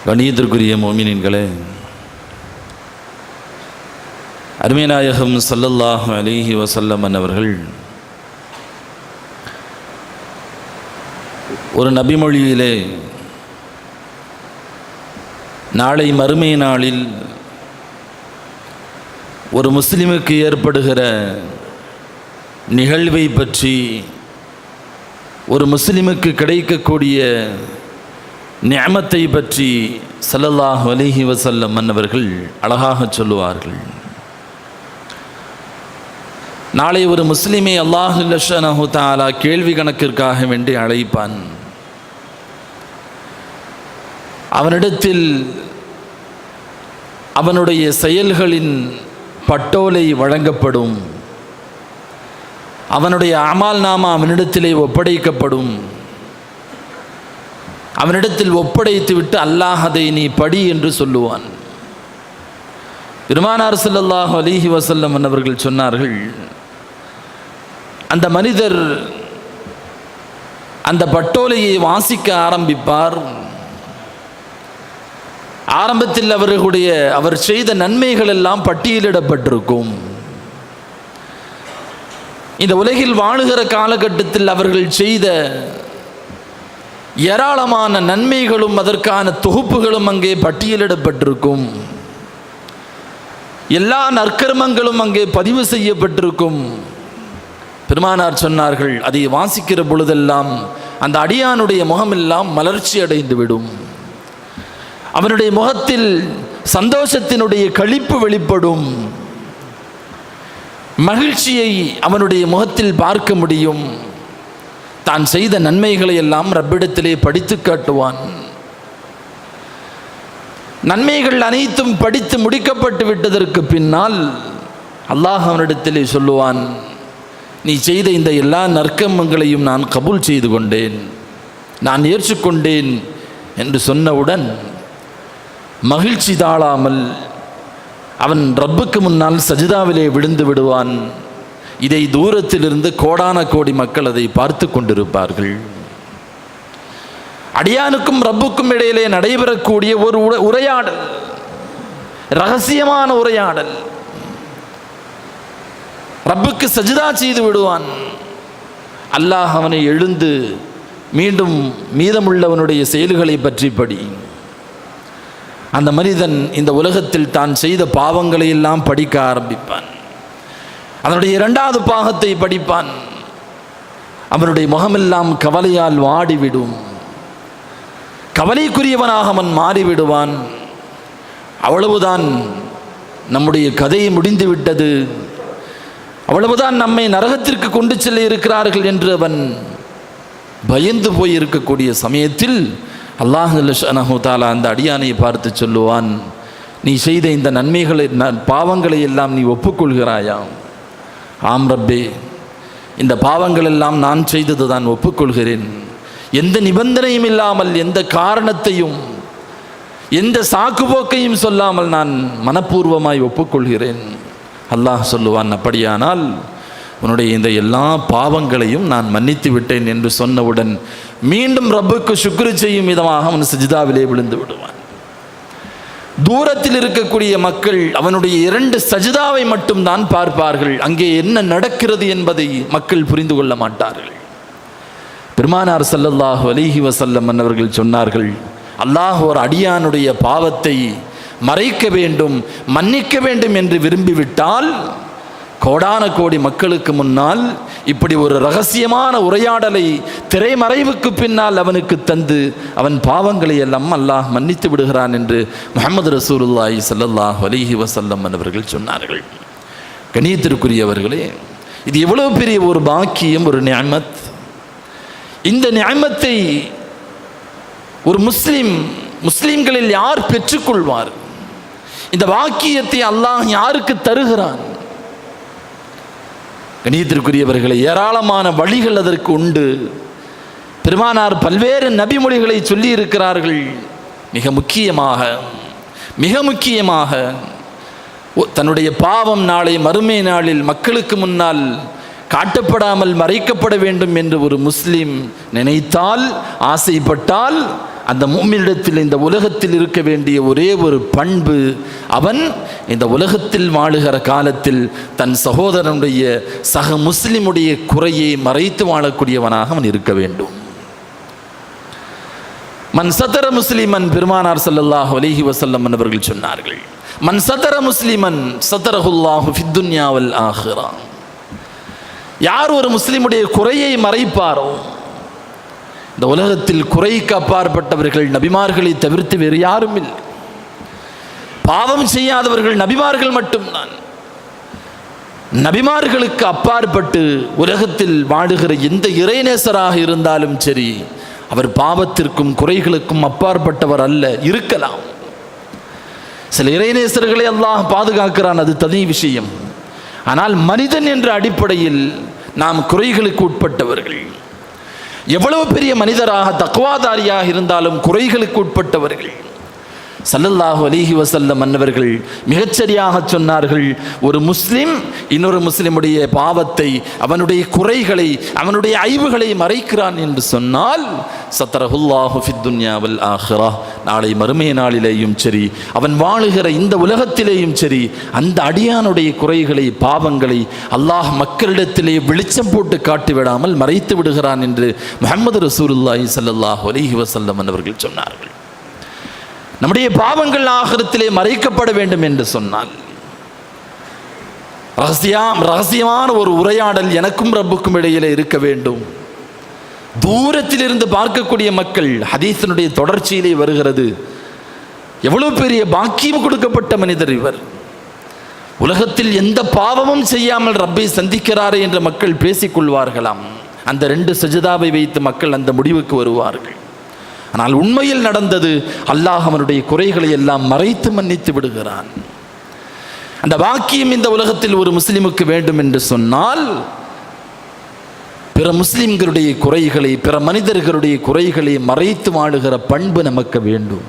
கணியத்திற்குரிய மோமினின்களே, அருமைநாயகம் ஸல்லல்லாஹு அலைஹி வஸல்லம் அவர்கள் ஒரு நபிமொழியிலே நாளை மறுமை நாளில் ஒரு முஸ்லிமுக்கு ஏற்படுகிற நிகழ்வை பற்றி, ஒரு முஸ்லிமுக்கு கிடைக்கக்கூடிய நிஅமத்தை பற்றி ஸல்லல்லாஹு அலைஹி வஸல்லம் அவர்கள் அழகாக சொல்லுவார்கள். நாளை ஒரு முஸ்லிமை அல்லாஹ் ஸுப்ஹானஹு வ தஆலா கேள்வி கணக்கிற்காக வேண்டி அழைப்பான். அவனிடத்தில் அவனுடைய செயல்களின் பட்டோலை வழங்கப்படும். அவனுடைய அமால் நாமா அவனிடத்திலே ஒப்படைக்கப்படும். அவனிடத்தில் ஒப்படைத்து விட்டு அல்லாஹ் அதை நீ படி என்று சொல்லுவான். பெருமானார் ஸல்லல்லாஹு அலைஹி வஸல்லம் அவர்கள் சொன்னார்கள், அந்த மனிதர் அந்த பட்டோலையை வாசிக்க ஆரம்பிப்பார். ஆரம்பத்தில் அவர் செய்த நன்மைகள் எல்லாம் பட்டியலிடப்பட்டிருக்கும். இந்த உலகில் வாழுகிற காலகட்டத்தில் அவர்கள் செய்த ஏராளமான நன்மைகளும் அதற்கான தொகுப்புகளும் அங்கே பட்டியலிடப்பட்டிருக்கும். எல்லா நற்கர்மங்களும் அங்கே பதிவு செய்யப்பட்டிருக்கும். பெருமானார் சொன்னார்கள், அதை வாசிக்கிற பொழுதெல்லாம் அந்த அடியானுடைய முகமெல்லாம் மலர்ச்சி அடைந்து விடும். அவனுடைய முகத்தில் சந்தோஷத்தினுடைய களிப்பு வெளிப்படும். மகிழ்ச்சியை அவனுடைய முகத்தில் பார்க்க முடியும். தான் செய்த நன்மைகளை எல்லாம் ரப்பிடத்திலே படித்து காட்டுவான். நன்மைகள் அனைத்தும் படித்து முடிக்கப்பட்டு விட்டதற்கு பின்னால் அல்லாஹ் அவனிடத்திலே சொல்லுவான், நீ செய்த இந்த எல்லா நற்கர்மங்களையும் நான் கபூல் செய்து கொண்டேன், நான் ஏற்றுக்கொண்டேன் என்று சொன்னவுடன் மகிழ்ச்சி தாழாமல் அவன் ரப்புக்கு முன்னால் சஜிதாவிலே விழுந்து விடுவான். இதை தூரத்திலிருந்து கோடான கோடி மக்கள் அதை பார்த்து கொண்டிருப்பார்கள். அடியானுக்கும் ரப்புக்கும் இடையிலே நடைபெறக்கூடிய ஒரு உரையாடல், ரகசியமான உரையாடல். ரப்புக்கு சஜிதா செய்து விடுவான். அல்லாஹ் அவனை எழுந்து மீண்டும் மீதமுள்ளவனுடைய செயல்களை பற்றி படி. அந்த மனிதன் இந்த உலகத்தில் தான் செய்த பாவங்களை எல்லாம் படிக்க ஆரம்பிப்பான். அதனுடைய இரண்டாவது பாகத்தை படிப்பான். அவனுடைய முகமெல்லாம் கவலையால் வாடிவிடும். கவலைக்குரியவனாக அவன் மாறிவிடுவான். அவ்வளவுதான், நம்முடைய கதை முடிந்து விட்டது, அவ்வளவுதான், நம்மை நரகத்திற்கு கொண்டு செல்ல இருக்கிறார்கள் என்று அவன் பயந்து போய் இருக்கக்கூடிய சமயத்தில் அல்லாஹ் ஸுப்ஹானஹு வ தஆலா அந்த அடியானை பார்த்து சொல்லுவான், நீ செய்த இந்த நன்மைகளை பாவங்களை எல்லாம் நீ ஒப்புக்கொள்கிறாயா? ஆம் ரப்பே, இந்த பாவங்கள் எல்லாம் நான் செய்தது தான், ஒப்புக்கொள்கிறேன். எந்த நிபந்தனையும் இல்லாமல், எந்த காரணத்தையும், எந்த சாக்குப்போக்கையும் சொல்லாமல் நான் மனப்பூர்வமாய் ஒப்புக்கொள்கிறேன். அல்லாஹ் சொல்லுவான், அப்படியானால் உன்னுடைய இந்த எல்லா பாவங்களையும் நான் மன்னித்து விட்டேன் என்று சொன்னவுடன் மீண்டும் ரப்புக்கு சுக்ரு செய்யும் விதமாக அவன் சஜிதாவிலே விழுந்து விடுவான். தூரத்தில் இருக்கக்கூடிய மக்கள் அவனுடைய 2 சஜிதாவை மட்டும்தான் பார்ப்பார்கள். அங்கே என்ன நடக்கிறது என்பதை மக்கள் புரிந்து கொள்ள மாட்டார்கள். பெருமானார் ஸல்லல்லாஹு அலைஹி வஸல்லம் அவர்கள் சொன்னார்கள், அல்லாஹ் ஒரு அடியானுடைய பாவத்தை மறைக்க வேண்டும், மன்னிக்க வேண்டும் என்று விரும்பிவிட்டால் கோடான கோடி மக்களுக்கு முன்னால் இப்படி ஒரு ரகசியமான உரையாடலை திரைமறைவுக்கு பின்னால் அவனுக்கு தந்து அவன் பாவங்களை எல்லாம் அல்லாஹ் மன்னித்து விடுகிறான் என்று முஹம்மது ரசூலுல்லாஹி ஸல்லல்லாஹு அலைஹி வஸல்லம் அவர்கள் சொன்னார்கள். கண்ணியத்திற்குரியவர்களே, இது எவ்வளவு பெரிய ஒரு பாக்கியம், ஒரு நிஅமத். இந்த நிஅமத்தை ஒரு முஸ்லிம்களில் யார் பெற்றுக்கொள்வார்? இந்த வாக்கியத்தை அல்லாஹ் யாருக்கு தருகிறான்? கண்ணியத்திற்குரியவர்களை, ஏராளமான வழிகள் அதற்கு உண்டு. பெருமானார் பல்வேறு நபிமொழிகளை சொல்லி இருக்கிறார்கள். மிக முக்கியமாக தன்னுடைய பாவம் நாளை மறுமை நாளில் மக்களுக்கு முன்னால் காட்டப்படாமல் மறைக்கப்பட வேண்டும் என்று ஒரு முஸ்லிம் நினைத்தால், ஆசைப்பட்டால் அந்த முஃமினிடத்தில் இந்த உலகத்தில் இருக்க வேண்டிய ஒரே ஒரு பண்பு, அவன் இந்த உலகத்தில் வாழுகிற காலத்தில் தன் சகோதரனுடைய சக முஸ்லிமுடைய குறையை மறைத்து வாழக்கூடியவனாக அவன் இருக்க வேண்டும். மன் சதர முஸ்லிமன், பெருமானார் ஸல்லல்லாஹு அலைஹி வஸல்லம் அவர்கள் சொன்னார்கள், மன் சதர முஸ்லிமன் சதரஹுல்லாஹு ஃபித் துன்யா வல் ஆখিরা. யார் ஒரு முஸ்லிமுடைய குறையை மறைப்பாரோ, இந்த உலகத்தில் குறைக்கு அப்பாற்பட்டவர்கள் நபிமார்களை தவிர்த்து வேறு யாரும் இல்லை. பாவம் செய்யாதவர்கள் நபிமார்கள் மட்டும்தான். நபிமார்களுக்கு அப்பாற்பட்டு உலகத்தில் வாழுகிற எந்த இறைநேசராக இருந்தாலும் சரி, அவர் பாவத்திற்கும் குறைகளுக்கும் அப்பாற்பட்டவர் அல்ல. இருக்கலாம், சில இறைநேசர்களை அல்லாஹ் பாதுகாக்கிறான், அது தனி விஷயம். ஆனால் மனிதன் என்ற அடிப்படையில் நாம் குறைகளுக்கு உட்பட்டவர்கள். எவ்வளவு பெரிய மனிதராக தக்வாதாரியாக இருந்தாலும் குறைகளுக்கு உட்பட்டவர்கள். ஸல்லல்லாஹு அலைஹி வஸல்லம் அன்னவர்கள் மிகச்சரியாக சொன்னார்கள், ஒரு முஸ்லிம் இன்னொரு முஸ்லிமுடைய பாவத்தை, அவனுடைய குறைகளை, அவனுடைய ஐவுகளை மறைக்கிறான் என்று சொன்னால் சத்தரஹுல்லாஹு ஃபித் துன்யா வல் ஆখিরা, நாளை மறுமை நாளிலேயும் சரி, அவன் வாழுகிற இந்த உலகத்திலேயும் சரி, அந்த அடியானுடைய குறைகளை, பாவங்களை அல்லாஹ் மக்களிடத்திலே வெளிச்சம் போட்டு காட்டிவிடாமல் மறைத்து விடுகிறான் என்று முஹம்மது ரசூலுல்லாஹி ஸல்லல்லாஹு அலைஹி வஸல்லம் அன்னவர்கள் சொன்னார்கள். நம்முடைய பாவங்கள் ஆகிரத்திலே மறைக்கப்பட வேண்டும் என்று சொன்னால் ரகசியமான ஒரு உரையாடல் எனக்கும் ரப்புக்கும் இடையிலே இருக்க வேண்டும். தூரத்தில் இருந்து பார்க்கக்கூடிய மக்கள், ஹதீஸினுடைய தொடர்ச்சியிலே வருகிறது, எவ்வளவு பெரிய பாக்கியம் கொடுக்கப்பட்ட மனிதர் இவர், உலகத்தில் எந்த பாவமும் செய்யாமல் ரப்பை சந்திக்கிறாரே என்று மக்கள் பேசிக்கொள்வார்களாம். அந்த 2 சஜதாவை வைத்து மக்கள் அந்த முடிவுக்கு வருவார்கள். ஆனால் உண்மையில் நடந்தது, அல்லாஹ் அவனுடைய குறைகளை எல்லாம் மறைத்து மன்னித்து விடுகிறான். அந்த வாக்கியம் இந்த உலகத்தில் ஒரு முஸ்லிமுக்கு வேண்டும் என்று சொன்னால், பிற முஸ்லிம்களுடைய குறைகளை, பிற மனிதர்களுடைய குறைகளை மறைத்து வாழுகிற பண்பு நமக்கு வேண்டும்.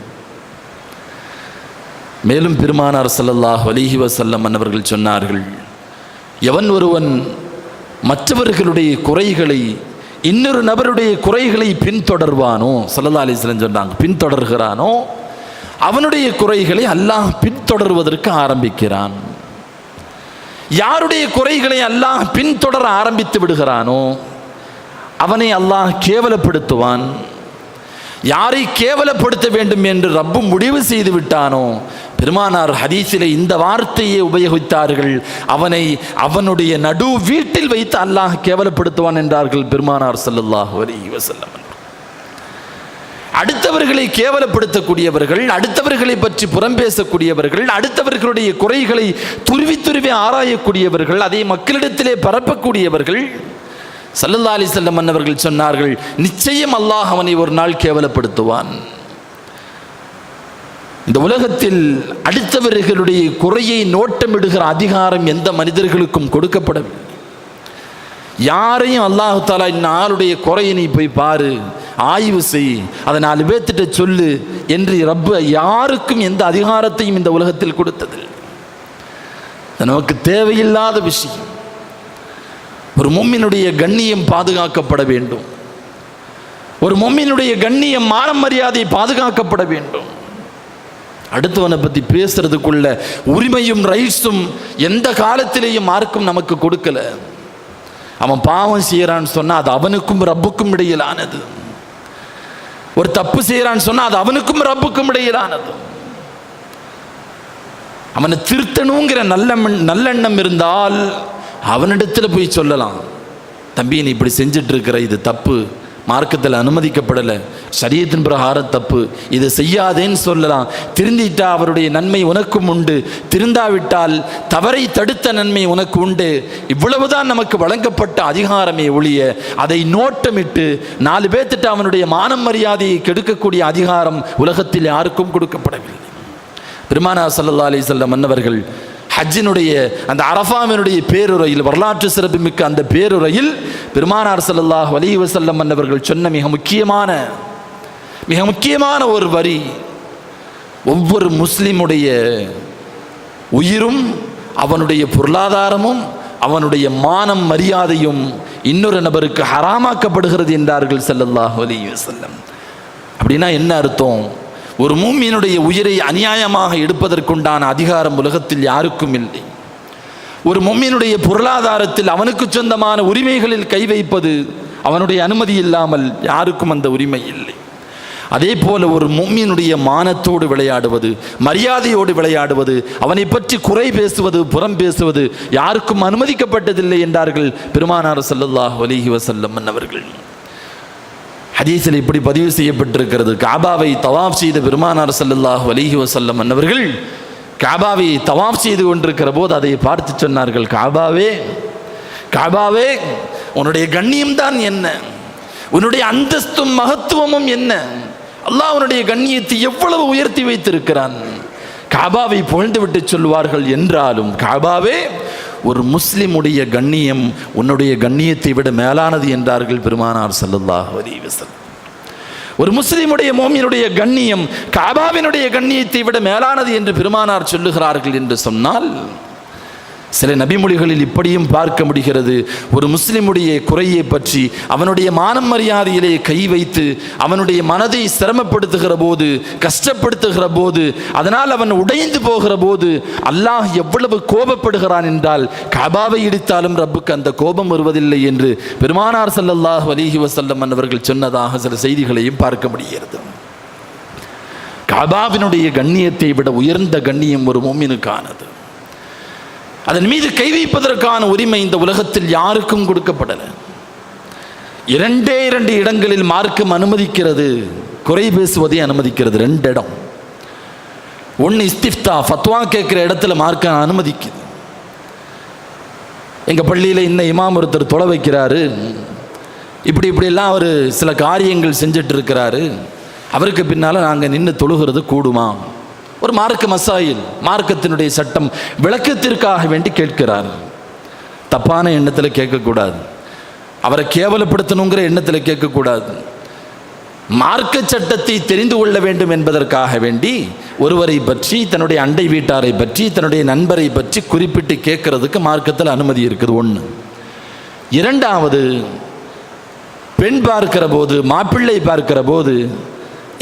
மேலும் பெருமானார் ஸல்லல்லாஹு அலைஹி வஸல்லம் அவர்கள் சொன்னார்கள், எவன் ஒருவன் மற்றவர்களுடைய குறைகளை, இன்னொரு நபருடைய குறைகளை பின்தொடர்வானோ, ஸல்லல்லாஹு அலைஹி வஸல்லம் சொன்னாங்க, பின்தொடர்கிறானோ, அவனுடைய குறைகளை அல்லாஹ் பின்தொடர்வதற்கு ஆரம்பிக்கிறான். யாருடைய குறைகளை அல்லாஹ் பின்தொடர ஆரம்பித்து விடுகிறானோ அவனை அல்லாஹ் கேவலப்படுத்துவான். யாரை கேவலப்படுத்த வேண்டும் என்று ரப்பு முடிவு செய்து விட்டானோ, பெருமானார் ஹதீஸிலே இந்த வார்த்தையை உபயோகித்தார்கள், அவனை அவனுடைய நடு வீட்டில் வைத்து அல்லாஹ் கேவலப்படுத்துவான் என்றார்கள் பெருமானார் ஸல்லல்லாஹு அலைஹி வஸல்லம். அடுத்தவர்களை கேவலப்படுத்தக்கூடியவர்கள், அடுத்தவர்களை பற்றி புறம் பேசக்கூடியவர்கள், அடுத்தவர்களுடைய குறைகளை துருவி துருவி ஆராயக்கூடியவர்கள், அதை மக்களிடத்திலே பரப்பக்கூடியவர்கள், ஸல்லல்லாஹு அலைஹி வஸல்லம் அன்னவர்கள் சொன்னார்கள், நிச்சயம் அல்லாஹ் அவனை ஒரு நாள் கேவலப்படுத்துவான். இந்த உலகத்தில் அடுத்தவர்களுடைய குறையை நோட்டமிடுகிற அதிகாரம் எந்த மனிதர்களுக்கும் கொடுக்கப்படவில்லை. யாரையும் அல்லாஹ் தஆலா இந்த ஆளுடைய குறையை நீ போய் பாரு, ஆய்வு செய், அதை 4 பேர்த்திட்ட சொல்லு என்று ரப்பு யாருக்கும் எந்த அதிகாரத்தையும் இந்த உலகத்தில் கொடுத்ததில்லை. நமக்கு தேவையில்லாத விஷயம். ஒரு முஃமினுடைய கண்ணியம் பாதுகாக்கப்பட வேண்டும். ஒரு முஃமினுடைய கண்ணியம், மானம் மரியாதை பாதுகாக்கப்பட வேண்டும். அடுத்தவனை பற்றி பேசுறதுக்குள்ள உரிமையும் ரைட்ஸும் எந்த காலத்திலேயும் மார்க்கும் நமக்கு கொடுக்கல. அவன் பாவம் செய்யறான்னு சொன்னா அது அவனுக்கும் ரப்புக்கும் இடையிலானது. ஒரு தப்பு செய்யறான்னு சொன்னா அது அவனுக்கும் ரப்புக்கும் இடையிலானது. அவனை திருத்தணுங்கிற நல்லெண்ணம் இருந்தால் அவனிடத்துல போய் சொல்லலாம், தம்பி நீ இப்படி செஞ்சுட்டு இருக்கிற, இது தப்பு, மார்க்கத்தில் அனுமதிக்கப்படலை, ஷரியத்தின் பிரகாரம் தப்பு, இதை செய்யாதேன்னு சொல்லலாம். திருந்திட்டா அவருடைய நன்மை உனக்கும் உண்டு, திருந்தாவிட்டால் தவறை தடுத்த நன்மை உனக்கு உண்டு. இவ்வளவுதான் நமக்கு வழங்கப்பட்ட அதிகாரமே ஒழிய அதை நோட்டமிட்டு 4 பேர்த்திட்ட அவனுடைய மானம் மரியாதையை கெடுக்கக்கூடிய அதிகாரம் உலகத்தில் யாருக்கும் கொடுக்கப்படவில்லை. பெருமானார் ஸல்லல்லாஹு அலைஹி வஸல்லம் அன்னவர்கள் ஹஜ்ஜினுடைய அந்த அரஃபாவினுடைய பேருரையில், வரலாற்று சிறப்புமிக்க அந்த பேருரையில் பெருமானார் ஸல்லல்லாஹு அலைஹி வஸல்லம் அன்னவர்கள் சொன்ன மிக முக்கியமான ஒரு வரி, ஒவ்வொரு முஸ்லிமுடைய உயிரும் அவனுடைய பொருளாதாரமும் அவனுடைய மானம் மரியாதையும் இன்னொரு நபருக்கு ஹராமாக்கப்படுகிறது என்றார்கள் ஸல்லல்லாஹு அலைஹி வஸல்லம். அப்படின்னா என்ன அர்த்தம்? ஒரு மூமினுடைய உயிரை அநியாயமாக எடுப்பதற்குண்டான அதிகாரம் உலகத்தில் யாருக்கும் இல்லை. ஒரு மூமினுடைய பொருளாதாரத்தில் அவனுக்கு சொந்தமான உரிமைகளில் கை வைப்பது அவனுடைய அனுமதி இல்லாமல் யாருக்கும் அந்த உரிமை இல்லை. அதே போல ஒரு மூமினுடைய மானத்தோடு விளையாடுவது, மரியாதையோடு விளையாடுவது, அவனை பற்றி குறை பேசுவது, புறம் பேசுவது யாருக்கும் அனுமதிக்கப்பட்டதில்லை என்றார்கள் பெருமானார் ஸல்லல்லாஹு அலைஹி வஸல்லம் அவர்கள். ஹதீஸில் இப்படி பதிவு செய்யப்பட்டிருக்கிறது. காபாவை தவாஃப் செய்த பெருமானார் ஸல்லல்லாஹு அலைஹி வஸல்லம் அவர்கள் காபாவை தவாஃப் செய்து கொண்டிருக்கிற போது அதை பார்த்து சொன்னார்கள், காபாவே காபாவே, உன்னுடைய கண்ணியம் தான் என்ன, உன்னுடைய அந்தஸ்தும் மகத்துவமும் என்ன, அல்லாஹ் உன்னுடைய கண்ணியத்தை எவ்வளவு உயர்த்தி வைத்திருக்கிறான். காபாவை புகழ்ந்து விட்டு சொல்வார்கள். என்றாலும் காபாவே, ஒரு முஸ்லிமுடைய கண்ணியம் உன்னுடைய கண்ணியத்தை விட மேலானது என்றார்கள் பெருமானார் ஸல்லல்லாஹு அலைஹி வஸல்லம். ஒரு முஸ்லிமுடைய மோமினுடைய கண்ணியம் காபாவினுடைய கண்ணியத்தை விட மேலானது என்று பெருமானார் சொல்லுகிறார்கள் என்று சொன்னால், சில நபிமொழிகளில் இப்படியும் பார்க்க முடிகிறது. ஒரு முஸ்லிமுடைய குறையை பற்றி அவனுடைய மானம் மரியாதையிலே கை வைத்து அவனுடைய மனதை சிரமப்படுத்துகிற போது, கஷ்டப்படுத்துகிற போது, அதனால் அவன் உடைந்து போகிற போது அல்லாஹ் எவ்வளவு கோபப்படுகிறான் என்றால், காபாவை இடித்தாலும் ரப்புக்கு அந்த கோபம் வருவதில்லை என்று பெருமானார் ஸல்லல்லாஹு அலைஹி வஸல்லம் அவர்கள் சொன்னதாக சில செய்திகளையும் பார்க்க முடிகிறது. காபாவினுடைய கண்ணியத்தை விட உயர்ந்த கண்ணியம் ஒரு முஃமினுக்கானது. அதன் மீது கை வைப்பதற்கான உரிமை இந்த உலகத்தில் யாருக்கும் கொடுக்கப்படலை. 2 இடங்களில் மார்க்கம் அனுமதிக்கிறது, குறை பேசுவதை அனுமதிக்கிறது. 2 இடம். ஒன்று இஸ்திஃப்தா, ஃபத்வா கேட்குற இடத்துல மார்க்கம் அனுமதிக்குது. எங்கள் பள்ளியில் இன்னும் இமாம் ஒருத்தர் தொலை வைக்கிறாரு, இப்படிலாம் அவர் சில காரியங்கள் செஞ்சிட்டு இருக்கிறாரு, அவருக்கு பின்னால் நாங்கள் நின்று தொழுகிறது கூடுமா? ஒரு மார்க்க மசாயில், மார்க்கத்தினுடைய சட்டம் விளக்கத்திற்காக வேண்டி கேட்கிறார். தப்பான எண்ணத்தில் கேட்கக்கூடாது, அவரை கேவலப்படுத்தணுங்கிற எண்ணத்தில் கேட்கக்கூடாது. மார்க்க சட்டத்தை தெரிந்து கொள்ள வேண்டும் என்பதற்காக வேண்டி ஒருவரை பற்றி, தன்னுடைய அண்டை வீட்டாரை பற்றி, தன்னுடைய நண்பரை பற்றி குறிப்பிட்டு கேட்கறதுக்கு மார்க்கத்தில் அனுமதி இருக்குது. 1. 2வது, பெண் பார்க்கிற போது, மாப்பிள்ளை பார்க்கிற போது,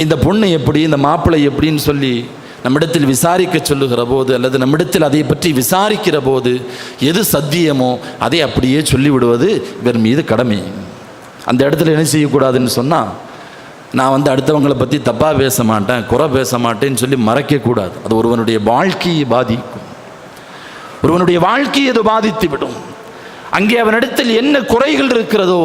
இந்த பொண்ணு எப்படி, இந்த மாப்பிள்ளை எப்படின்னு சொல்லி நம்மிடத்தில் விசாரிக்க சொல்லுகிற போது, அல்லது நம்மிடத்தில் அதை பற்றி விசாரிக்கிற போது எது சத்தியமோ அதை அப்படியே சொல்லிவிடுவது இவர் மீது கடமை. அந்த இடத்துல என்ன செய்யக்கூடாதுன்னு சொன்னால், நான் அடுத்தவங்களை பற்றி தப்பாக பேச மாட்டேன், குறை பேச மாட்டேன்னு சொல்லி மறைக்கக்கூடாது. அது ஒருவனுடைய வாழ்க்கையை பாதிக்கும், ஒருவனுடைய வாழ்க்கையை அது பாதித்து விடும். அங்கே அவனிடத்தில் என்ன குறைகள் இருக்கிறதோ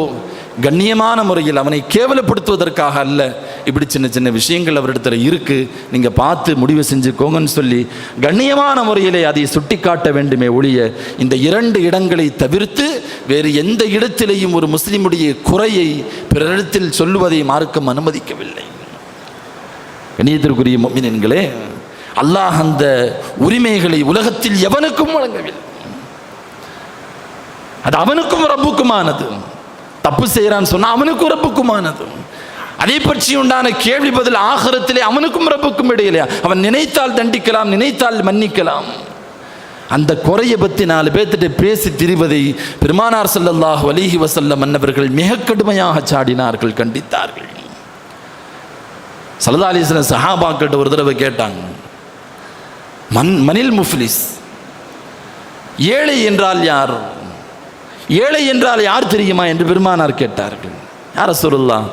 கண்ணியமான முறையில், அவனை கேவலப்படுத்துவதற்காக அல்ல, இப்படி சின்ன விஷயங்கள் அவரிடத்தில் இருக்கு, நீங்க பார்த்து முடிவு செஞ்சுக்கோங்கன்னு சொல்லி கண்ணியமான முறையிலே அதை சுட்டி காட்ட வேண்டுமே ஒழிய, இந்த 2 இடங்களை தவிர்த்து வேறு எந்த இடத்திலேயும் ஒரு முஸ்லிமுடைய குறையை பிறரிடத்தில் சொல்லுவதை மார்க்கம் அனுமதிக்கவில்லை. கண்ணியத்திற்குரிய முஃமினீன்களே, அல்லாஹ் அந்த உரிமைகளை உலகத்தில் எவனுக்கும் வழங்கவில்லை. அது அவனுக்கும் ரப்புக்குமானது. தப்பு செய்யறான்னு சொன்னா அவனுக்கும் ரப்புக்குமானது. அதை பற்றி உண்டான கேள்வி பதில் ஆகிரத்திலே அவனுக்கும் ரப்புக்கும் இடையிலே. அவன் நினைத்தால் தண்டிக்கலாம், நினைத்தால் மன்னிக்கலாம். அந்த குறையை பற்றி 4 பேர்த்திட்ட பேசி திரிவதை பெருமானார் ஸல்லல்லாஹு அலைஹி வஸல்லம் அன்னவர்கள் மிக கடுமையாக சாடினார்கள், கண்டித்தார்கள். ஸல்லல்லாஹு அலைஹி வஸல்லம் சஹாபாக்கிட்ட ஒரு தடவை கேட்டாங்க, மனில் முஃப்லிஸ், ஏழை என்றால் யார், ஏழை என்றால் யார் தெரியுமா என்று பெருமானார் கேட்டார்கள். யார் ரசூலுல்லாஹ்,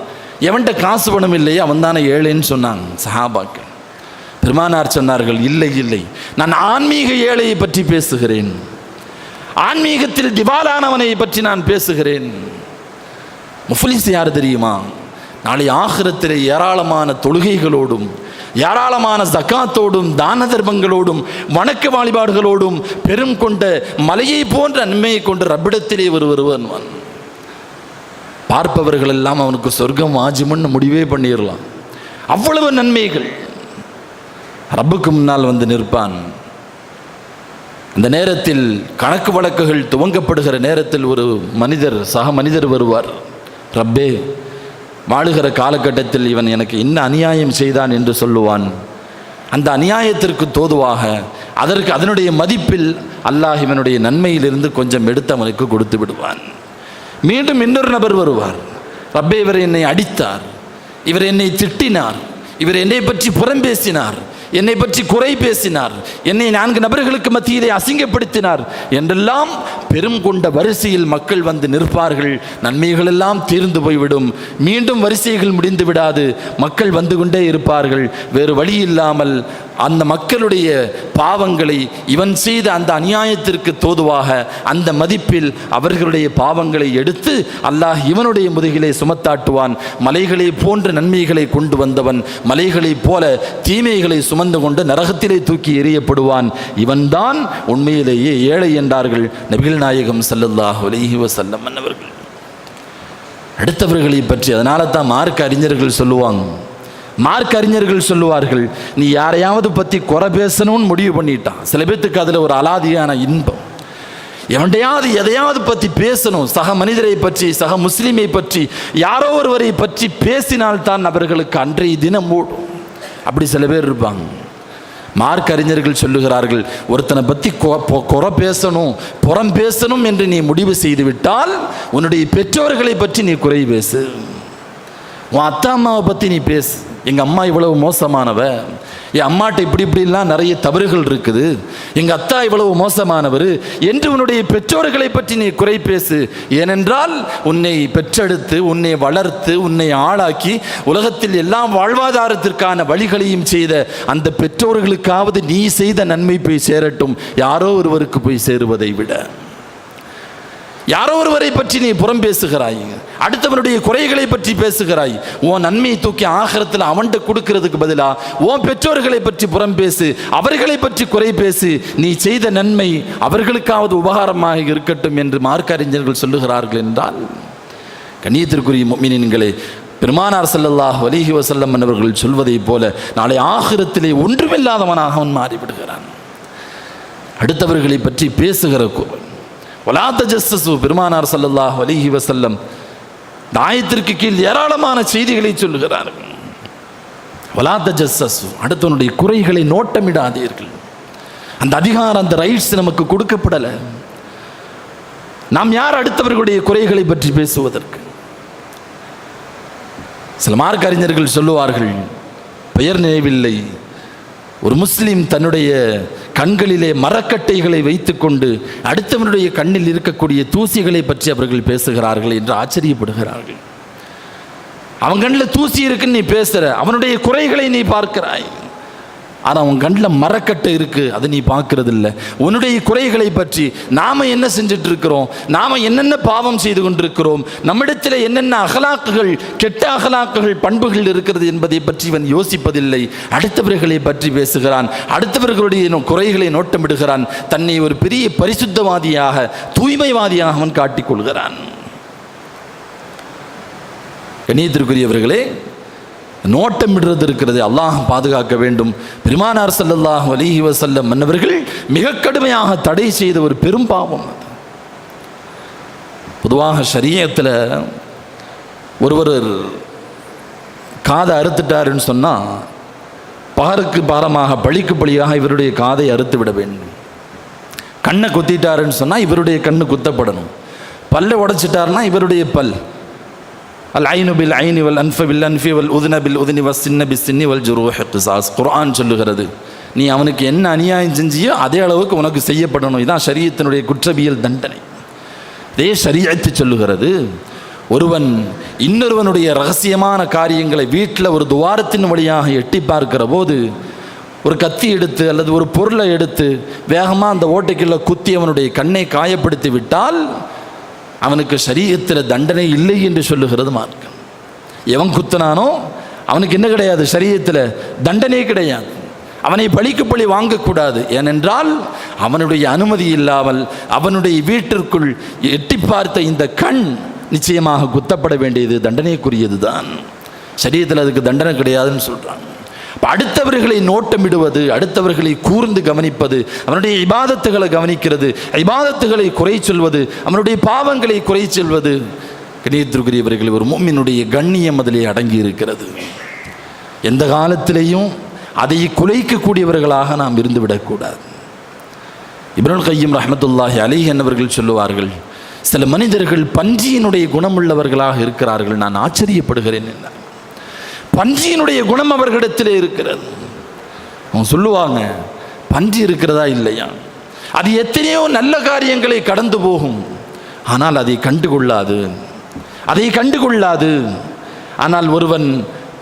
எவன்கிட்ட காசு பணம் இல்லையே அவன் தானே ஏழைன்னு சொன்னாங்க சஹாபாக்கள். பெருமானார் சொன்னார்கள், இல்லை, நான் ஆன்மீக ஏழையை பற்றி பேசுகிறேன், ஆன்மீகத்தில் திவாலானவனை பற்றி நான் பேசுகிறேன். முஃப்லிஸ் யார் தெரியுமா, நாளை ஆகிரத்திலே ஏராளமான தொழுகைகளோடும், ஏராளமான ஜக்காத்தோடும், தான தர்மங்களோடும், வணக்க வழிபாடுகளோடும் பெரும் கொண்ட மலையை போன்ற நன்மையை கொண்டு ரப்பிடத்திலே வருவான். பார்ப்பவர்கள் எல்லாம் அவனுக்கு சொர்க்கம் வாஜிமுன்னு முடிவே பண்ணிடலாம். அவ்வளவு நன்மைகள். ரப்புக்கு முன்னால் வந்து நிற்பான். அந்த நேரத்தில் கணக்கு வழக்குகள் துவங்கப்படுகிற நேரத்தில் ஒரு மனிதர், சக மனிதர் வருவார். ரப்பே, வாழுகிற காலகட்டத்தில் இவன் எனக்கு என்ன அநியாயம் செய்தான் என்று சொல்லுவான். அந்த அநியாயத்திற்கு தோதுவாக அதனுடைய மதிப்பில் அல்லாஹ் இவனுடைய நன்மையிலிருந்து கொஞ்சம் எடுத்து அவனுக்கு கொடுத்து விடுவான். மீண்டும் இன்னொரு நபர் வருவார். ரப்பே, இவர் என்னை அடித்தார், இவர் என்னை திட்டினார், இவர் என்னை பற்றி புறம் பேசினார், என்னை பற்றி குறை பேசினார், என்னை 4 நபர்களுக்கு மத்தியிலே அசிங்கப்படுத்தினார் என்றெல்லாம் பெரும் கொண்ட வரிசையில் மக்கள் வந்து நிற்பார்கள். நன்மைகள் எல்லாம் தீர்ந்து போய்விடும், மீண்டும் வரிசைகள் முடிந்து விடாது, மக்கள் வந்து கொண்டே இருப்பார்கள். வேறு வழி இல்லாமல் அந்த மக்களுடைய பாவங்களை இவன் செய்த அந்த அநியாயத்திற்கு தோதுவாக அந்த மதிப்பில் அவர்களுடைய பாவங்களை எடுத்து அல்லாஹ் இவனுடைய முதுகிலே சுமத்தாட்டுவான். மலைகளை போன்ற நன்மைகளை கொண்டு வந்தவன் மலைகளைப் போல தீமைகளை சுமந்து கொண்டு நரகத்திலே தூக்கி எறியப்படுவான். இவன்தான் உண்மையிலேயே ஏழை என்றார்கள் நபிகள் நாயகம் ஸல்லல்லாஹு அலைஹி வஸல்லம் அவர்கள். அடுத்தவர்களை பற்றி அதனால தான் மார்க்க அறிஞர்கள் சொல்லுவார்கள், நீ யாரையாவது பற்றி குறை பேசணும்னு முடிவு பண்ணிட்டான். சில பேத்துக்கு அதில் ஒரு அலாதியான இன்பம். எவன்டையாவது எதையாவது பற்றி பேசணும், சக மனிதரை பற்றி, சக முஸ்லீமை பற்றி, யாரோ ஒருவரை பற்றி பேசினால்தான் அவர்களுக்கு அன்றைய தினம் ஓடும். அப்படி சில பேர் இருப்பாங்க. மார்க்க அறிஞர்கள் சொல்லுகிறார்கள், ஒருத்தனை பற்றி குறை பேசணும், புறம் பேசணும் என்று நீ முடிவு செய்து விட்டால் உன்னுடைய பெற்றோர்களை பற்றி நீ குறை பேசு. உன் அத்தா அம்மாவை பற்றி நீ பேசு. எங்கள் அம்மா இவ்வளவு மோசமானவ, என் அம்மாட்ட இப்படிலாம் நிறைய தவறுகள் இருக்குது, எங்கள் அத்தா இவ்வளவு மோசமானவர் என்று உன்னுடைய பெற்றோர்களை பற்றி நீ குறை பேசு. ஏனென்றால் உன்னை பெற்றெடுத்து, உன்னை வளர்த்து, உன்னை ஆளாக்கி உலகத்தில் எல்லா வாழ்வாதாரத்திற்கான வழிகளையும் செய்த அந்த பெற்றோர்களுக்காவது நீ செய்த நன்மை போய் சேரட்டும், யாரோ ஒருவருக்கு போய் சேருவதை விட. யாரோ ஒருவரை பற்றி நீ புறம் பேசுகிறாய், அடுத்தவனுடைய குறைகளை பற்றி பேசுகிறாய். உன் நன்மையை தூக்கி ஆகிரத்தில் அவன்கிட்ட கொடுக்கிறதுக்கு பதிலா உன் பெற்றோர்களை பற்றி புறம் பேசு, அவர்களை பற்றி குறை பேசு. நீ செய்த நன்மை அவர்களுக்காவது உபகாரமாக இருக்கட்டும் என்று மார்க்க அறிஞர்கள் சொல்லுகிறார்கள் என்றால், கண்ணியத்திற்குரிய முஃமினீன்களே, பெருமானார் ஸல்லல்லாஹு அலைஹி வஸல்லம் அவர்கள் சொல்வதை போல நாளை ஆகிரத்திலே ஒன்றுமில்லாதவனாக அவன் மாறிவிடுகிறான். அடுத்தவர்களை பற்றி பேசுகிற வலா தஜஸ்ஸஸு, பெருமானார் ஸல்லல்லாஹு அலைஹி வஸல்லம் ஆயத்திற்கு கீழ் ஏராளமான செய்திகளை சொல்லுகிறார்கள். வலா தஜஸ்ஸஸு, அடுத்தவனுடைய குறைகளை நோட்டமிடாதீர்கள். அந்த அதிகாரம், அந்த ரைட்ஸ் நமக்கு கொடுக்கப்படலை. நாம் யார் அடுத்தவர்களுடைய குறைகளை பற்றி பேசுவதற்கு? சில மார்க்க அறிஞர்கள் சொல்லுவார்கள், பெயர் நினைவில்லை, ஒரு முஸ்லிம் தன்னுடைய கண்களிலே மரக்கட்டைகளை வைத்துக்கொண்டு அடுத்தவனுடைய கண்ணில் இருக்கக்கூடிய தூசிகளை பற்றி அவர்கள் பேசுகிறார்கள் என்று ஆச்சரியப்படுகிறார்கள். அவன் கண்ணில் தூசி இருக்குன்னு நீ பேசுற, அவனுடைய குறைகளை நீ பார்க்கிறாய், ஆனால் அவன் கண்ணில் மரக்கட்டை இருக்கு, அதை நீ பார்க்கறது இல்லை. உன்னுடைய குறைகளை பற்றி நாம என்ன செஞ்சுட்டு இருக்கிறோம், நாம என்னென்ன பாவம் செய்து கொண்டிருக்கிறோம், நம்மிடத்தில் என்னென்ன அகலாக்குகள், கெட்ட அகலாக்குகள், பண்புகள் இருக்கிறது என்பதை பற்றி இவன் யோசிப்பதில்லை. அடுத்தவர்களை பற்றி பேசுகிறான், அடுத்தவர்களுடைய குறைகளை நோட்டமிடுகிறான். தன்னை ஒரு பெரிய பரிசுத்தவாதியாக, தூய்மைவாதியாக அவன் காட்டிக்கொள்கிறான். கண்ணியத்திற்குரியவர்களே, நோட்டமிடுறது இருக்கிறது, அல்லாஹ் பாதுகாக்க வேண்டும். பெருமானார் ஸல்லல்லாஹு அலைஹி வஸல்லம் மன்னவர்கள் மிக கடுமையாக தடை செய்த ஒரு பெரும் பாவம் அது. பொதுவாக ஷரியத்தில் ஒருவர் காதை அறுத்துட்டாருன்னு சொன்னால் பாருக்கு பாரமாக, பழிக்கு பழியாக இவருடைய காதை அறுத்து விட வேண்டும். கண்ணை குத்திட்டாருன்னு சொன்னால் இவருடைய கண்ணு குத்தப்படணும். பல்லை உடைச்சிட்டாருன்னா இவருடைய பல். அல் ஐனு பில் ஐனி வல் அன்ஃப பில் அன்ஃபி வல் உதுன பில் உதுனி வஸ் சின்ன பிஸ் சின்னி வல் ஜுரூஹ் கிஸாஸ். குர்ஆன் சொல்லுகிறது, நீ அவனுக்கு என்ன அநியாயம் செஞ்சியோ அதே அளவுக்கு உனக்கு செய்யப்படணும். இதான் ஷரியத்தினுடைய குற்றவியல் தண்டனை. இதே ஷரியத்து சொல்லுகிறது, ஒருவன் இன்னொருவனுடைய ரகசியமான காரியங்களை வீட்டில் ஒரு துவாரத்தின் வழியாக எட்டி பார்க்கிற போது ஒரு கத்தி எடுத்து அல்லது ஒரு பொருளை எடுத்து வேகமாக அந்த ஓட்டைக்குள்ள குத்தி அவனுடைய கண்ணை காயப்படுத்தி விட்டால் அவனுக்கு ஷரியத்தில் தண்டனை இல்லை என்று சொல்லுகிறது மார்க்கம். எவன் குத்தினானோ அவனுக்கு என்ன கிடையாது, ஷரியத்தில் தண்டனை கிடையாது. அவனை பழிக்கு பழி வாங்கக்கூடாது. ஏனென்றால் அவனுடைய அனுமதி இல்லாமல் அவனுடைய வீட்டிற்குள் எட்டி பார்த்த இந்த கண் நிச்சயமாக குத்தப்பட வேண்டியது, தண்டனைக்குரியது தான். ஷரியத்தில் அதுக்கு தண்டனை கிடையாதுன்னு சொல்கிறாங்க. அடுத்தவர்களை நோட்டமிடுவது, அடுத்தவர்களை கூர்ந்து கவனிப்பது, அவனுடைய இபாதத்துகளை கவனிக்கிறது, இபாதத்துகளை குறை சொல்வது, அவனுடைய பாவங்களை குறை சொல்வது, கண்ணியத்திற்குரியவர்கள் ஒரு முஃமினுடைய கண்ணியம் அதிலே அடங்கி இருக்கிறது. எந்த காலத்திலேயும் அதை குலைக்கக்கூடியவர்களாக நாம் இருந்துவிடக்கூடாது. இப்னுல் கய்யிம் ரஹ்மத்துல்லாஹி அலைஹி என்பவர்கள் சொல்லுவார்கள், சில மனிதர்கள் பன்றியினுடைய குணமுள்ளவர்களாக இருக்கிறார்கள், நான் ஆச்சரியப்படுகிறேன் என்ன. பன்றியினுடைய குணம் அவர்களிடத்திலே இருக்கிறது. அவங்க சொல்லுவாங்க, பன்றி இருக்கிறதா இல்லையா, அது எத்தனையோ நல்ல காரியங்களை கடந்து போகும், ஆனால் அதை கண்டுகொள்ளாது. ஆனால் ஒருவன்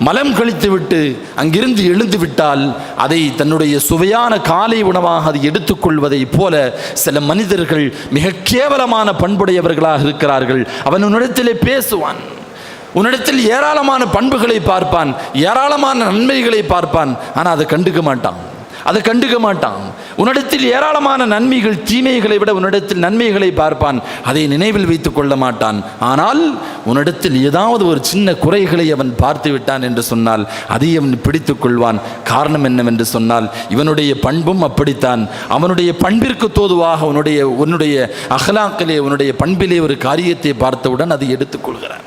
மலம் கழித்துவிட்டு அங்கிருந்து எழுந்து விட்டால் அதை தன்னுடைய சுவையான காலை உணவாக அதை எடுத்துக்கொள்வதை போல சில மனிதர்கள் மிக கேவலமான பண்புடையவர்களாக இருக்கிறார்கள். அவன் உன்னிடத்திலே பேசுவான், உன்னிடத்தில் ஏராளமான பண்புகளை பார்ப்பான், ஏராளமான நன்மைகளை பார்ப்பான், ஆனால் அதை கண்டுக்க மாட்டான். உன்னிடத்தில் ஏராளமான நன்மைகள், தீமைகளை விட உன்னிடத்தில் நன்மைகளை பார்ப்பான், அதை நினைவில் வைத்துக் கொள்ள மாட்டான். ஆனால் உன்னிடத்தில் ஏதாவது ஒரு சின்ன குறைகளை அவன் பார்த்து விட்டான் என்று சொன்னால் அதை அவன் பிடித்துக் கொள்வான். காரணம் என்னவென்று சொன்னால் இவனுடைய பண்பும் அப்படித்தான். அவனுடைய பண்பிற்கு தோதுவாக உன்னுடைய அஹ்லாக்கிலே, உன்னுடைய பண்பிலே ஒரு காரியத்தை பார்த்தவுடன் அதை எடுத்துக்கொள்கிறான்.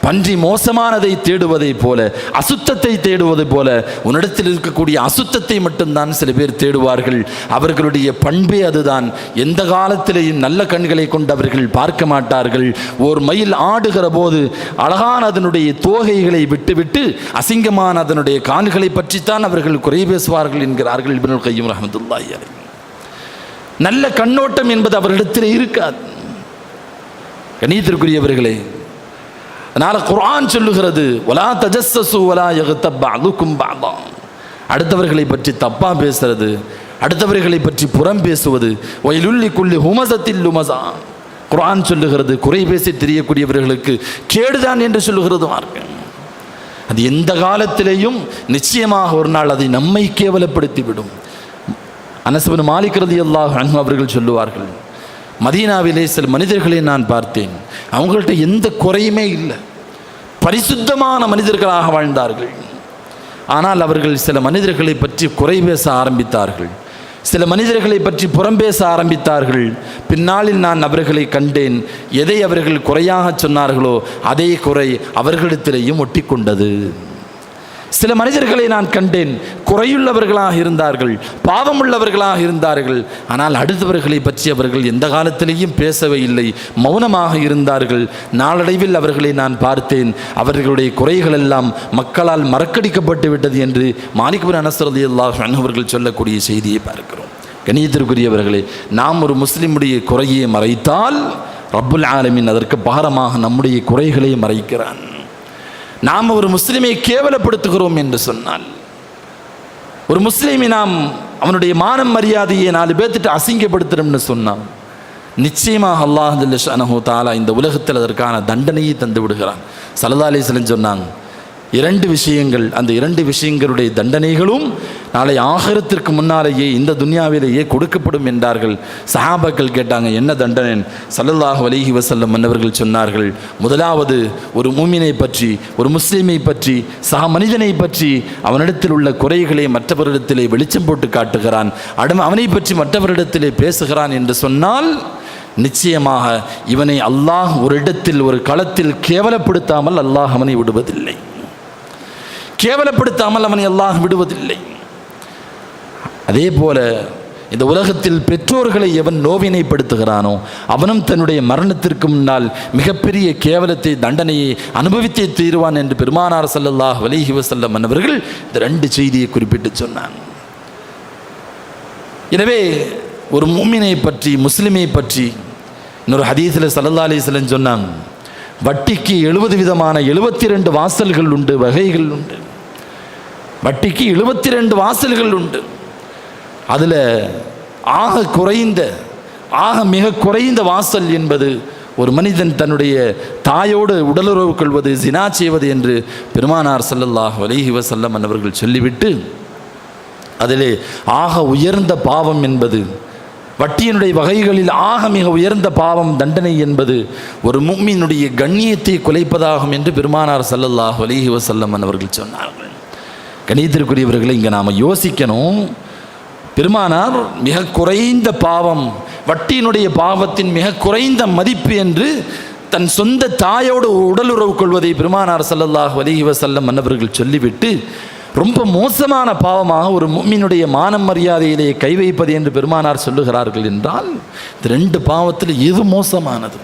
பன்றி மோசமானதை தேடுவதை போல, அசுத்தத்தை தேடுவது போல உன்னிடத்தில் இருக்கக்கூடிய அசுத்தத்தை மட்டும்தான் சில பேர் தேடுவார்கள். அவர்களுடைய பண்பே அதுதான். எந்த காலத்திலேயும் நல்ல கண்களை கொண்டு அவர்கள் பார்க்க மாட்டார்கள். ஒரு மயில் ஆடுகிற போது அழகான அதனுடைய தோகைகளை விட்டுவிட்டு அசிங்கமான அதனுடைய கால்களை பற்றித்தான் அவர்கள் குறை பேசுவார்கள் என்கிறார்கள் இப்னுல் கய்யிம் ரஹ்மத்துல்லாஹி அலைஹி. நல்ல கண்ணோட்டம் என்பது அவர்களிடத்தில் இருக்காது. கண்ணியத்திற்குரியவர்களே, அதனால் குர்ஆன் சொல்லுகிறது, வலா தஜஸ்ஸஸு வலா யக்தப் பஅதுக்கும் பஅதா. அடுத்தவர்களை பற்றி தப்பா பேசுறது, அடுத்தவர்களை பற்றி புறம் பேசுவது, வயலுல் லிகுல்லி ஹுமஸத்தில் லுமஸா. குர்ஆன் சொல்லுகிறது, குறை பேசி தெரியக்கூடியவர்களுக்கு கேடுதான் என்று சொல்லுகிறது மார்க்கம். அது எந்த காலத்திலேயும் நிச்சயமாக ஒரு நாள் அதை நம்மை கேவலப்படுத்திவிடும். அனஸ் இப்னு மாலிக் ரலியல்லாஹு அன்ஹு அவர்கள் சொல்லுவார்கள், மதீனாவிலே சில மனிதர்களை நான் பார்த்தேன், அவங்கள்ட்ட எந்த குறையுமே இல்லை, பரிசுத்தமான மனிதர்களாக வாழ்ந்தார்கள். ஆனால் அவர்கள் சில மனிதர்களை பற்றி குறை பேச ஆரம்பித்தார்கள், சில மனிதர்களை பற்றி புறம் பேச ஆரம்பித்தார்கள். பின்னாளில் நான் அவர்களை கண்டேன், எதை அவர்கள் குறையாக சொன்னார்களோ அதே குறை அவர்களிடத்திலேயும் ஒட்டி கொண்டது. சில மனிதர்களை நான் கண்டேன், குறையுள்ளவர்களாக இருந்தார்கள், பாவமுள்ளவர்களாக இருந்தார்கள், ஆனால் அடுத்தவர்களை பற்றி அவர்கள் எந்த காலத்திலேயும் பேசவே இல்லை, மௌனமாக இருந்தார்கள். நாளடைவில் அவர்களை நான் பார்த்தேன், அவர்களுடைய குறைகள் எல்லாம் மக்களால் மறக்கடிக்கப்பட்டு விட்டது என்று மாலிக் பின் அனஸ் ரலியல்லாஹு அன்ஹு அவர்கள் சொல்லக்கூடிய செய்தியை பார்க்கிறோம். கண்ணியத்திற்குரியவர்களே, நாம் ஒரு முஸ்லிமுடைய குறையை மறைத்தால் ரப்புல் ஆலமீன் அதற்கு பாரமாக நம்முடைய குறைகளை மறைக்கிறான். நாம் ஒரு முஸ்லிமை கேவலப்படுத்துகிறோம் என்று சொன்னால், ஒரு முஸ்லிமை நாம் அவனுடைய மானம் மரியாதையை 4 பேர்த்திட்டு அசிங்கப்படுத்துகிறோம்னு சொன்னால், நிச்சயமாக அல்லாஹ் ஜல்ல ஷஅனஹு தஆலா இந்த உலகத்தில் அதற்கான தண்டனையை தந்து விடுகிறான். ஸல்லல்லாஹு அலைஹி வஸல்லம் சொன்னாங்க, 2 விஷயங்கள், அந்த 2 விஷயங்களுடைய தண்டனைகளும் நாளை ஆகிரத்திற்கு முன்னாலேயே இந்த துன்யாவிலேயே கொடுக்கப்படும் என்றார்கள். சஹாபாக்கள் கேட்டாங்க, என்ன தண்டனை? ஸல்லல்லாஹு அலைஹி வஸல்லம் மன்னவர்கள் சொன்னார்கள், முதலாவது ஒரு மூமினை பற்றி, ஒரு முஸ்லிமை பற்றி, சக மனிதனை பற்றி அவனிடத்தில் உள்ள குறைகளை மற்றவரிடத்திலே வெளிச்சம் போட்டு காட்டுகிறான், அவனை பற்றி மற்றவரிடத்திலே பேசுகிறான் என்று சொன்னால் நிச்சயமாக இவனை அல்லாஹ் ஒரு இடத்தில், ஒரு களத்தில் கேவலப்படுத்தாமல் அல்லாஹ் அவனை விடுவதில்லை, கேவலப்படுத்தாமல் அவனை அல்லாஹ் விடுவதில்லை. அதே போல இந்த உலகத்தில் பெற்றோர்களை எவன் நோவினைப்படுத்துகிறானோ அவனும் தன்னுடைய மரணத்திற்கு முன்னால் மிகப்பெரிய கேவலத்தை, தண்டனையை அனுபவித்தே தீருவான் என்று பெருமானார் ஸல்லல்லாஹு அலைஹி வஸல்லம் அவர்கள் இந்த 2 செய்தியை குறிப்பிட்டு சொன்னான். எனவே ஒரு முஃமினை பற்றி, முஸ்லிமை பற்றி இன்னொரு ஹதீஸில் ஸல்லல்லாஹு அலைஹி வஸல்லம் சொன்னாங்க, வட்டிக்கு 70 விதமான 72 வாசல்கள் உண்டு, வகைகள் உண்டு. வட்டிக்கு 72 வாசல்கள் உண்டு. அதில் மிக குறைந்த வாசல் என்பது ஒரு மனிதன் தன்னுடைய தாயோடு உடலுறவு கொள்வது, ஜினா செய்வது என்று பெருமானார் ஸல்லல்லாஹு அலைஹி வஸல்லம் அவர்கள் சொல்லிவிட்டு, அதிலே ஆக உயர்ந்த பாவம் என்பது, வட்டியினுடைய வகைகளில் ஆக மிக உயர்ந்த பாவம், தண்டனை என்பது ஒரு முஃமினுடைய கண்ணியத்தை குலைப்பதாகும் என்று பெருமானார் ஸல்லல்லாஹு அலைஹி வஸல்லம் அவர்கள் சொன்னார்கள். கண்ணியத்திற்குரியவர்களை, இங்கே நாம் யோசிக்கணும். பெருமானார் மிக குறைந்த பாவம், வட்டியினுடைய பாவத்தின் மிக குறைந்த மதிப்பு என்று தன் சொந்த தாயோடு உடலுறவு கொள்வதை பெருமானார் ஸல்லல்லாஹு அலைஹி வஸல்லம் அவர்கள் சொல்லிவிட்டு, ரொம்ப மோசமான பாவமாக ஒரு முஃமினுடைய மானம் மரியாதையிலே கை வைப்பது என்று பெருமானார் சொல்லுகிறார்கள் என்றால், இந்த 2 பாவத்தில் எது மோசமானது?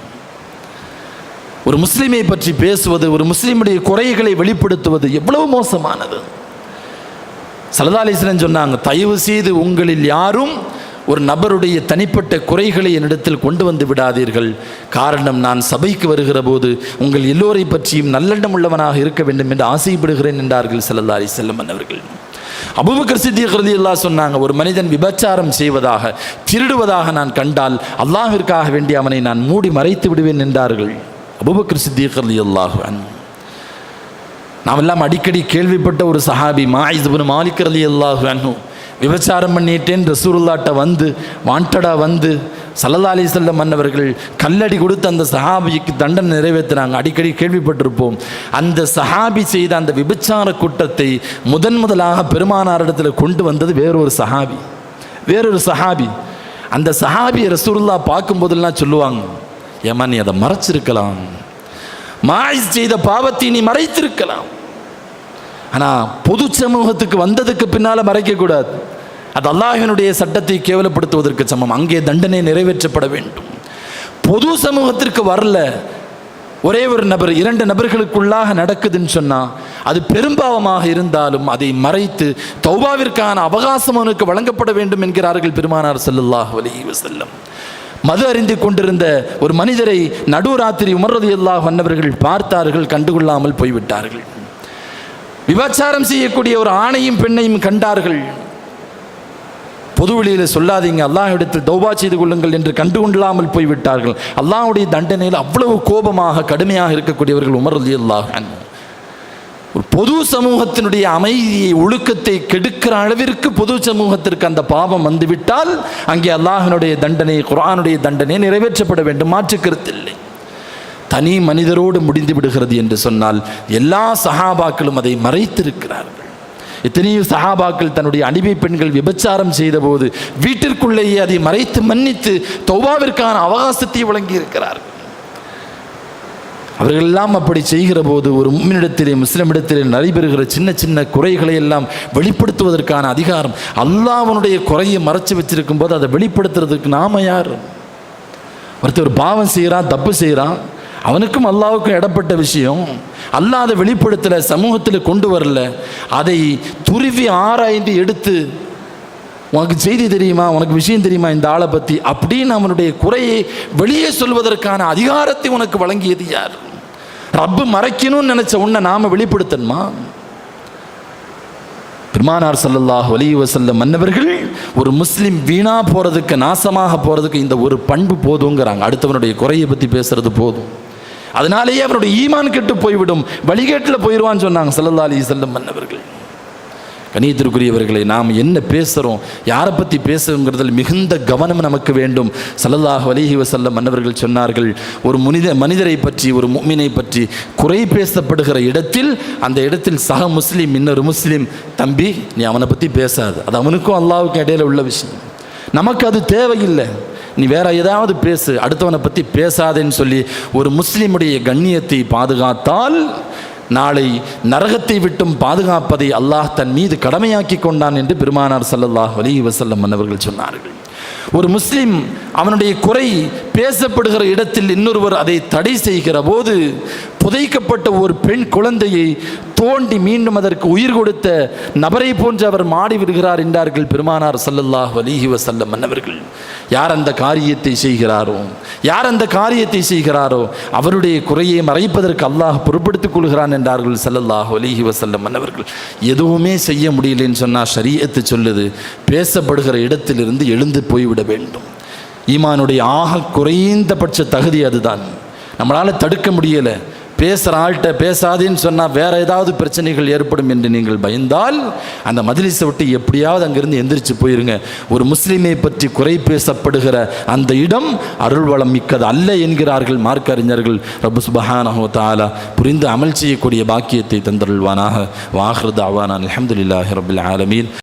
ஒரு முஸ்லிமை பற்றி பேசுவது, ஒரு முஸ்லிமுடைய குறைகளை வெளிப்படுத்துவது எவ்வளவு மோசமானது. ஸல்லல்லாஹு அலைஹி வஸல்லம் சொன்னாங்க, தயவு செய்து உங்களில் யாரும் ஒரு நபருடைய தனிப்பட்ட குறைகளை என்னிடத்தில் கொண்டு வந்து விடாதீர்கள். காரணம், நான் சபைக்கு வருகிற போது உங்கள் எல்லோரை பற்றியும் நல்லெண்ணம் உள்ளவனாக இருக்க வேண்டும் என்று ஆசைப்படுகிறேன் என்றார்கள் ஸல்லல்லாஹு அலைஹி வஸல்லம் அவர்கள். அபூபக்கர் சித்திக் ரலியல்லாஹு சொன்னாங்க, ஒரு மனிதன் விபச்சாரம் செய்வதாக, திருடுவதாக நான் கண்டால் அல்லாஹ்விற்காக வேண்டி அவனை நான் மூடி மறைத்து விடுவேன் என்றார்கள் அபூபக்கர் சித்திக் ரலியல்லாஹு அன்ஹு. நாம் எல்லாம் அடிக்கடி கேள்விப்பட்ட ஒரு சஹாபி மாயிஸ் இப்னு மாலிக் ரலியல்லாஹு அன்ஹு விபச்சாரம் பண்ணிட்டேன் ரசூலுல்லாஹ்ட்ட வந்து வாண்டடா வந்து ஸல்லல்லாஹு அலைஹி வஸல்லம் அன்னவர்கள் கல்லடி கொடுத்து அந்த சஹாபிக்கு தண்டனை நிறைவேற்றினாங்க. அடிக்கடி கேள்விப்பட்டிருப்போம். அந்த சஹாபி செய்த அந்த விபச்சார குற்றத்தை முதலாக பெருமானாரிடத்தில் கொண்டு வந்தது வேறொரு சஹாபி. அந்த சஹாபி ரசூலுல்லாஹ் பார்க்கும்போதெல்லாம் சொல்லுவாங்க, ஏமா நீ அதை மறைச்சிருக்கலாம், மாயிஸ் செய்த பாவத்தை நீ மறைத்திருக்கலாம், ஆனால் பொது சமூகத்துக்கு வந்ததுக்கு பின்னால் மறைக்கக்கூடாது. அது அல்லாஹ்வினுடைய சட்டத்தை கேவலப்படுத்துவதற்கு சமம். அங்கே தண்டனை நிறைவேற்றப்பட வேண்டும். பொது சமூகத்திற்கு வரல, ஒரே ஒரு நபர் 2 நபர்களுக்குள்ளாக நடக்குதுன்னு சொன்னால் அது பெரும்பாவமாக இருந்தாலும் அதை மறைத்து தௌபாவிற்கான அவகாசம் அவனுக்கு வழங்கப்பட வேண்டும் என்கிறார்கள் பெருமானார் ஸல்லல்லாஹு அலைஹி வஸல்லம். மது அறிந்து கொண்டிருந்த ஒரு மனிதரை நடுராத்திரி உமர் ரலியல்லாஹு அன்ஹு பார்த்தார்கள், கண்டுகொள்ளாமல் போய்விட்டார்கள். விபச்சாரம் செய்யக்கூடிய ஒரு ஆணையும் பெண்ணையும் கண்டார்கள். பொதுவெளியில் சொல்லாதீங்க, அல்லாஹ்விடத்தில் தௌபா செய்து கொள்ளுங்கள் என்று கண்டுகொள்ளாமல் போய்விட்டார்கள். அல்லாஹ்வுடைய தண்டனையில் அவ்வளவு கோபமாக கடுமையாக இருக்கக்கூடியவர்கள் உமர் ரலியல்லாஹு அன்ஹு. ஒரு பொது சமூகத்தினுடைய அமைதியை, ஒழுக்கத்தை கெடுக்கிற அளவிற்கு பொது சமூகத்திற்கு அந்த பாவம் வந்துவிட்டால் அங்கே அல்லாஹ்வினுடைய தண்டனை, குர்ஆனுடைய தண்டனை நிறைவேற்றப்பட வேண்டும், மாற்றுக்கருத்தில்லை. தனி மனிதரோடு முடிந்து விடுகிறது என்று சொன்னால் எல்லா சஹாபாக்களும் அதை மறைத்திருக்கிறார்கள். எத்தனையோ சஹாபாக்கள் தன்னுடைய அடிமை பெண்கள் விபச்சாரம் செய்த போது வீட்டிற்குள்ளேயே அதை மறைத்து மன்னித்து தௌபாவிற்கான அவகாசத்தை வழங்கி இருக்கிறார்கள். அவர்கள் எல்லாம் அப்படி செய்கிற போது ஒரு முஸ்லிமிடத்திலே, முஸ்லிமிடத்திலே நடைபெறுகிற சின்ன சின்ன குறைகளை எல்லாம் வெளிப்படுத்துவதற்கான அதிகாரம், அல்லாஹ்வுடைய குறையை மறைச்சு வச்சிருக்கும் போது அதை வெளிப்படுத்துறதுக்கு நாம யார்? ஒருத்தர் பாவம் செய்கிறான், தப்பு செய்கிறான், அவனுக்கும் அல்லாஹ்வுக்கும் இடப்பட்ட விஷயம், அல்லாஹ் அதை வெளிப்படுத்தலை, சமூகத்தில் கொண்டு வரல, அதை துருவி ஆராய்ந்து எடுத்து உனக்கு செய்தி தெரியுமா, உனக்கு விஷயம் தெரியுமா இந்த ஆளை பற்றி அப்படின்னு அவனுடைய குறையை வெளியே சொல்வதற்கான அதிகாரத்தை உனக்கு வழங்கியது யார்? ரப்பு மறைக்கணும்னு நினைச்ச உன்னை நாம வெளிப்படுத்தணுமா? பெருமானார் ஸல்லல்லாஹு அலைஹி வஸல்லம் மன்னவர்கள் ஒரு முஸ்லிம் வீணா போறதுக்கு, நாசமாக போறதுக்கு இந்த ஒரு பண்பு போதுங்கிறாங்க. அடுத்தவனுடைய குறையை பற்றி பேசுறது போதும், அதனாலேயே அவனுடைய ஈமான் கெட்டு போய்விடும், வழிகேட்டில் போயிடுவான்னு சொன்னாங்க ஸல்லல்லாஹு அலைஹி வஸல்லம் மன்னவர்கள். கண்ணியத்திற்குரியவர்களை, நாம் என்ன பேசுகிறோம், யாரை பற்றி பேசுகிறதில் மிகுந்த கவனம் நமக்கு வேண்டும். ஸல்லல்லாஹு அலைஹி வஸல்லம் மன்னவர்கள் சொன்னார்கள், ஒரு மனிதரை பற்றி, ஒரு முஃமினை பற்றி குறை பேசப்படுகிற இடத்தில், அந்த இடத்தில் சக முஸ்லீம் இன்னொரு முஸ்லீம், தம்பி நீ அவனை பற்றி பேசாது, அது அவனுக்கும் அல்லாஹ்வுக்கும் இடையில உள்ள விஷயம், நமக்கு அது தேவையில்லை, நீ வேற ஏதாவது பேசு, அடுத்தவனை பற்றி பேசாதேன்னு சொல்லி ஒரு முஸ்லீமுடைய கண்ணியத்தை பாதுகாத்தால் நாளை நரகத்தை விட்டும் பாதுகாப்பதை அல்லாஹ் தன் மீது கடமையாக்கி கொண்டான் என்று பெருமானார் ஸல்லல்லாஹு அலைஹி வஸல்லம் அவர்கள் சொன்னார்கள். ஒரு முஸ்லிம் அவனுடைய குறை பேசப்படுகிற இடத்தில் இன்னொருவர் அதை தடை செய்கிற போது புதைக்கப்பட்ட ஒரு பெண் குழந்தையை தோண்டி மீண்டும் அதற்கு உயிர் கொடுத்த நபரை போன்று அவர் மாடி விடுகிறார் என்றார்கள் பெருமானார் ஸல்லல்லாஹு அலைஹி வஸல்லம் அவர்கள். யார் அந்த காரியத்தை செய்கிறாரோ அவருடைய குறையை மறைப்பதற்கு அல்லாஹ் பொறுப்படுத்திக் கொள்கிறான் என்றார்கள் ஸல்லல்லாஹு அலைஹி வஸல்லம் அவர்கள். எதுவுமே செய்ய முடியலன்னு சொன்னால் ஷரீஅத்து சொல்லுது, பேசப்படுகிற இடத்திலிருந்து எழுந்து போய்விட வேண்டும். ஈமானுடைய ஆக குறைந்தபட்ச தகுதி அதுதான். நம்மளால் தடுக்க முடியலை, பேசுகிற ஆள்கிட்ட பேசாதேன்னு சொன்னால் வேறு ஏதாவது பிரச்சனைகள் ஏற்படும் என்று நீங்கள் பயந்தால் அந்த மஜ்லிஸை விட்டு எப்படியாவது அங்கிருந்து எந்திரிச்சு போயிருங்க. ஒரு முஸ்லீமை பற்றி குறை பேசப்படுகிற அந்த இடம் அருள்வளம் மிக்கது அல்ல என்கிறார்கள் மார்க்க அறிஞர்கள். ரப்பு சுப்ஹானஹு வ தஆலா புரிந்து அமல் செய்யக்கூடிய பாக்கியத்தை தந்தருள்வானாக. வாஹிரு தஅவானா அல்ஹம்துலில்லாஹி ரப்பில் ஆலமீன்.